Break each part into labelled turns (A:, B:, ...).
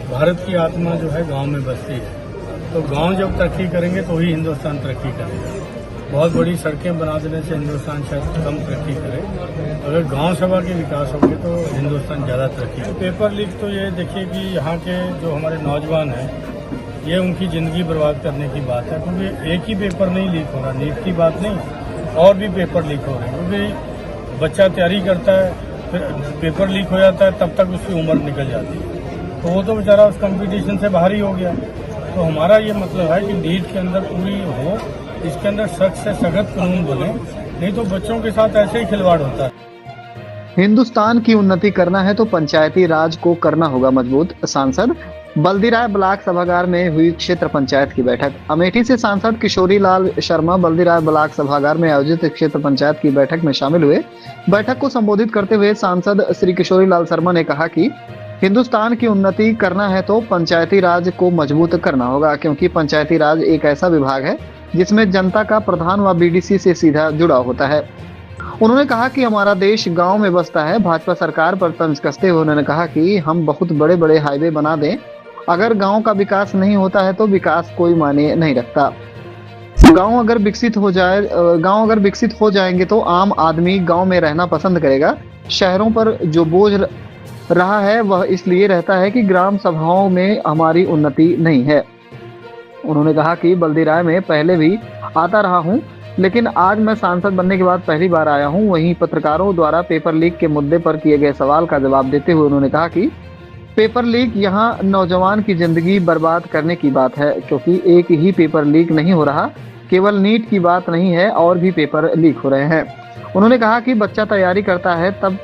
A: भारत की आत्मा जो है गांव में बसती है, तो गांव जब तरक्की करेंगे तो ही हिंदुस्तान तरक्की करेगा। बहुत बड़ी सड़कें बना देने से हिंदुस्तान शायद कम तरक्की करे। अगर गांव सभा के विकास होंगे तो हिंदुस्तान ज़्यादा तरक्की करे। पेपर लीक तो ये देखिए कि यहाँ के जो हमारे नौजवान हैं, ये उनकी ज़िंदगी बर्बाद करने की बात है, क्योंकि एक ही पेपर नहीं लीक हो रहा, नीट की बात नहीं, और भी पेपर लीक हो रहे हैं। क्योंकि बच्चा तैयारी करता है, फिर पेपर लीक हो जाता है, तब तक उसकी उम्र निकल जाती है, तो वो तो बेचारा उस कंपटीशन से बाहर ही हो गया। तो हमारा ये मतलब है कि नीट के अंदर पूरी हो, इसके अंदर सख्त से सख्त कानून बने, नहीं तो बच्चों के साथ ऐसे ही खिलवाड़ होता है।
B: हिंदुस्तान की उन्नति करना है तो पंचायती राज को करना होगा मजबूत। सांसद बल्दीराय ब्लॉक सभागार में हुई क्षेत्र पंचायत की बैठक। अमेठी से सांसद किशोरी लाल शर्मा बल्दीराय ब्लॉक सभागार में आयोजित क्षेत्र पंचायत की बैठक में शामिल हुए। बैठक को संबोधित करते हुए सांसद श्री किशोरी लाल शर्मा ने कहा कि हिंदुस्तान की उन्नति करना है तो पंचायती राज को मजबूत करना होगा, क्योंकि पंचायती राज एक ऐसा विभाग है जिसमें जनता का प्रधान व बीडीसी से सीधा जुड़ा होता है। उन्होंने कहा कि हमारा देश गांव में बसता है। भाजपा सरकार पर तंज कसते हुए उन्होंने कहा कि हम बहुत बड़े बड़े हाईवे बना दें, अगर गांव का विकास नहीं होता है तो विकास कोई मायने नहीं रखता। गांव अगर विकसित हो जाएंगे तो आम आदमी गांव में रहना पसंद करेगा। शहरों पर जो बोझ रहा है वह इसलिए रहता है कि ग्राम सभाओं में हमारी उन्नति नहीं है। उन्होंने कहा कि बल्दीराय में पहले भी आता रहा हूं, लेकिन आज मैं सांसद बनने के बाद पहली बार आया हूं। वहीं पत्रकारों द्वारा पेपर लीक के मुद्दे पर किए गए सवाल का जवाब देते हुए उन्होंने कहा कि पेपर लीक यहां नौजवान की जिंदगी बर्बाद करने की बात है, क्योंकि एक ही पेपर लीक नहीं हो रहा, केवल नीट की बात नहीं है, और भी पेपर लीक हो रहे हैं। उन्होंने कहा कि बच्चा तैयारी करता है तब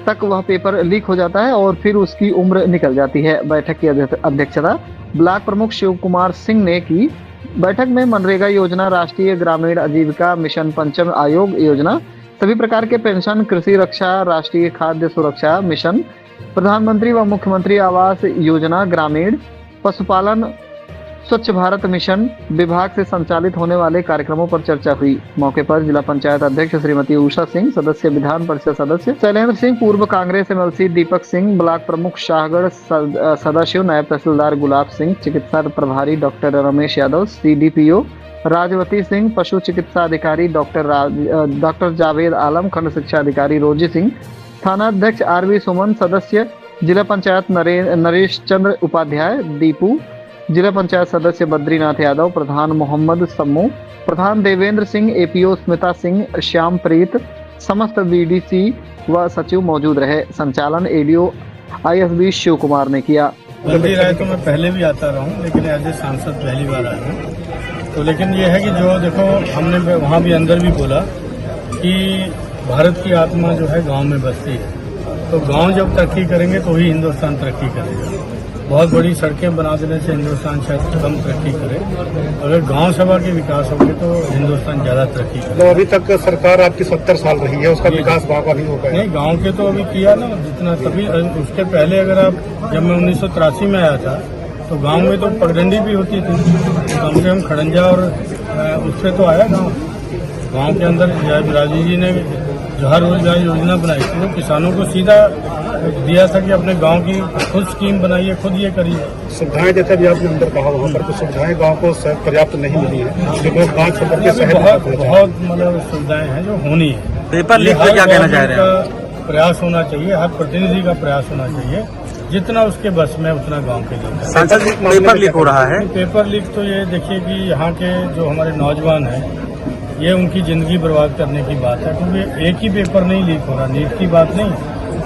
B: तक वह पेपर लीक हो जाता है और फिर उसकी उम्र निकल जाती है। बैठक की अध्यक्षता ब्लॉक प्रमुख शिव कुमार सिंह ने की। बैठक में मनरेगा योजना, राष्ट्रीय ग्रामीण आजीविका मिशन, पंचम आयोग योजना, सभी प्रकार के पेंशन, कृषि रक्षा, राष्ट्रीय खाद्य सुरक्षा मिशन, प्रधानमंत्री व मुख्यमंत्री आवास योजना ग्रामीण, पशुपालन, स्वच्छ भारत मिशन विभाग से संचालित होने वाले कार्यक्रमों पर चर्चा हुई। मौके पर जिला पंचायत अध्यक्ष श्रीमती उषा सिंह, सदस्य विधान परिषद सदस्य शैलेंद्र सिंह, पूर्व कांग्रेस एमएलसी दीपक सिंह, ब्लॉक प्रमुख शाहगढ़ सदाशिव, नायब तहसीलदार गुलाब सिंह, चिकित्सा प्रभारी डॉक्टर रमेश यादव, सीडीपीओ राजवती सिंह, पशु चिकित्सा अधिकारी डॉक्टर जावेद आलम, खंड शिक्षा अधिकारी रोजी सिंह, थाना अध्यक्ष आरवी सुमन, सदस्य जिला पंचायत नरेश चंद्र उपाध्याय, दीपू, जिला पंचायत सदस्य बद्रीनाथ यादव, प्रधान मोहम्मद सम्मू, प्रधान देवेंद्र सिंह, एपीओ स्मिता सिंह, श्याम प्रीत, समस्त बीडीसी व सचिव मौजूद रहे। संचालन एडीओ आईएसबी शिव कुमार ने किया।
A: बल्दीराय तो मैं पहले भी आता रहा हूँ, लेकिन एज ए सांसद पहली बार आया हूँ। तो लेकिन ये है कि जो देखो, हमने वहाँ भी अंदर भी बोला कि भारत की आत्मा जो है गांव में बसती है, तो गांव जब तरक्की करेंगे तो ही हिंदुस्तान तरक्की करेगा। बहुत बड़ी सड़कें बना देने से हिंदुस्तान शायद कम तरक्की करे। अगर गांव सभा के विकास होंगे तो हिंदुस्तान ज्यादा तरक्की करे।
C: तो अभी तक सरकार आपकी 70 साल रही है, उसका विकास गांव का नहीं हो पाया?
A: नहीं, गांव के तो अभी किया ना जितना, तभी उसके पहले अगर आप, जब मैं 1983 में आया था तो गांव में तो पगडंडी भी होती थी, कम से कम खड़ंजा और उससे तो आया गांव के अंदर। राजीव जी ने जवाहर रोजगार योजना बनाई थी, तो किसानों को सीधा दिया था कि अपने गांव की खुद स्कीम बनाइए, खुद ये करिए।
C: सुविधाएं जैसे भी आपने अंदर कहा, वहाँ पर कुछ सुविधाएं गांव को पर्याप्त नहीं मिली है, जो लोग गांव छोड़ के शहर
A: बहुत मतलब सुविधाएं हैं जो होनी है।
D: पेपर लीक पे क्या कहना चाह रहे हैं?
A: प्रयास होना चाहिए, हर प्रतिनिधि का प्रयास होना चाहिए, जितना उसके बस में उतना गांव के लिए।
D: सांसद पेपर लीक हो रहा है।
A: पेपर लीक तो ये देखिए कि यहाँ के जो हमारे नौजवान हैं, ये उनकी जिंदगी बर्बाद करने की बात है, क्योंकि एक ही पेपर नहीं लीक हो रहा, नीट की बात नहीं,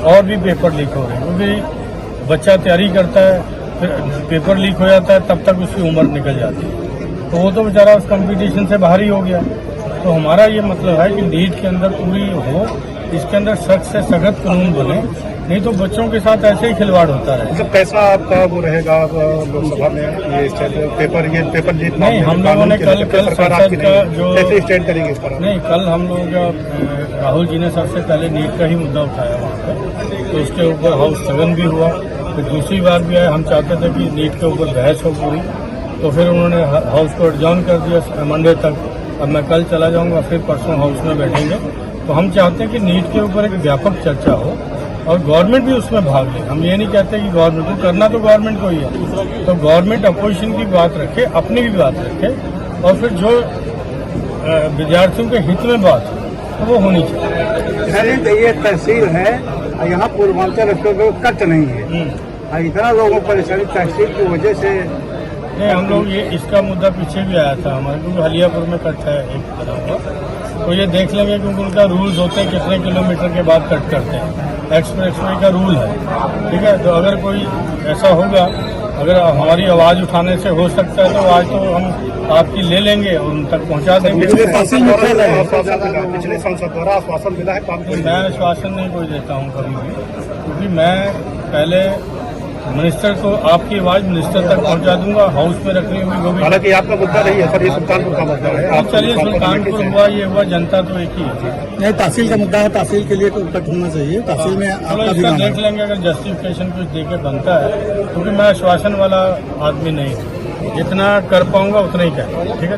A: और भी पेपर लीक हो रहे हैं। क्योंकि बच्चा तैयारी करता है, फिर पेपर लीक हो जाता है, तब तक उसकी उम्र निकल जाती है, तो वो तो बेचारा उस कंपटीशन से बाहर ही हो गया। तो हमारा ये मतलब है कि नीट के अंदर पूरी हो, इसके अंदर सख्त से सख्त कानून बने, नहीं तो बच्चों के साथ ऐसे ही खिलवाड़ होता रहे।
C: मतलब कैसा आपका वो रहेगा लोकसभा में ये पेपर लीक?
A: नहीं, हम लोगों ने कल संसद का जो
C: कैसे स्टैंड करेंगे इस पर?
A: नहीं, कल हम लोग राहुल जी ने सबसे पहले नीट का ही मुद्दा उठाया वहाँ पर, तो उसके ऊपर हाउस स्थगन भी हुआ। फिर दूसरी बार भी आए, हम चाहते थे कि नीट के ऊपर बहस हो पूरी, तो फिर उन्होंने हाउस को एडजॉर्न कर दिया मंडे तक। अब मैं कल चला जाऊंगा, फिर परसों हाउस में बैठेंगे। तो हम चाहते हैं कि नीट के ऊपर एक व्यापक चर्चा हो, और गवर्नमेंट भी उसमें भाग ले। हम ये नहीं कहते कि गवर्नमेंट को करना, तो गवर्नमेंट को ही है। तो गवर्नमेंट अपोजिशन की बात रखे, अपनी भी बात रखे, और फिर जो विद्यार्थियों के हित में बात है तो वो होनी चाहिए।
E: सर ये तहसील है, यहाँ पूर्वांचल में कट नहीं है, इतना लोगों को परेशानी तहसील की वजह से।
A: नहीं, हम लोग ये इसका मुद्दा पीछे भी आया था हमारे, क्योंकि हलियापुर में कट है एक तरह का, तो ये देख लेंगे क्योंकि उनका रूल्स होते हैं कितने किलोमीटर के बाद कट करते हैं। एक्सप्रेसवे का रूल है, ठीक है। तो अगर कोई ऐसा होगा, अगर हमारी आवाज उठाने से हो सकता है तो आज तो हम आपकी ले लेंगे और उन तक पहुंचा देंगे।
C: पिछले सांसद द्वारा आश्वासन मिला है काम के लिए।
A: मैं आश्वासन नहीं कोई देता हूं कभी भी, क्योंकि मैं पहले मिनिस्टर को आपकी आवाज मिनिस्टर तक पहुंचा दूंगा। हाउस में रखनी होगी वो भी।
C: हालांकि आपका मुद्दा नहीं है सर, ये सुल्तानपुर का मुद्दा है।
A: अब चलिए, सुल्तानपुर हुआ, ये हुआ, जनता तो एक ही है।
E: नहीं, तहसील का मुद्दा है, तहसील के लिए तो कट होना चाहिए। तहसील में
A: चलो
E: आपका भी
A: इसका
E: नाम है।
A: देख लेंगे, अगर जस्टिफिकेशन कुछ देके बनता है, क्योंकि मैं आश्वासन वाला आदमी नहीं हूँ। जितना कर पाऊंगा उतना ही करें, ठीक है।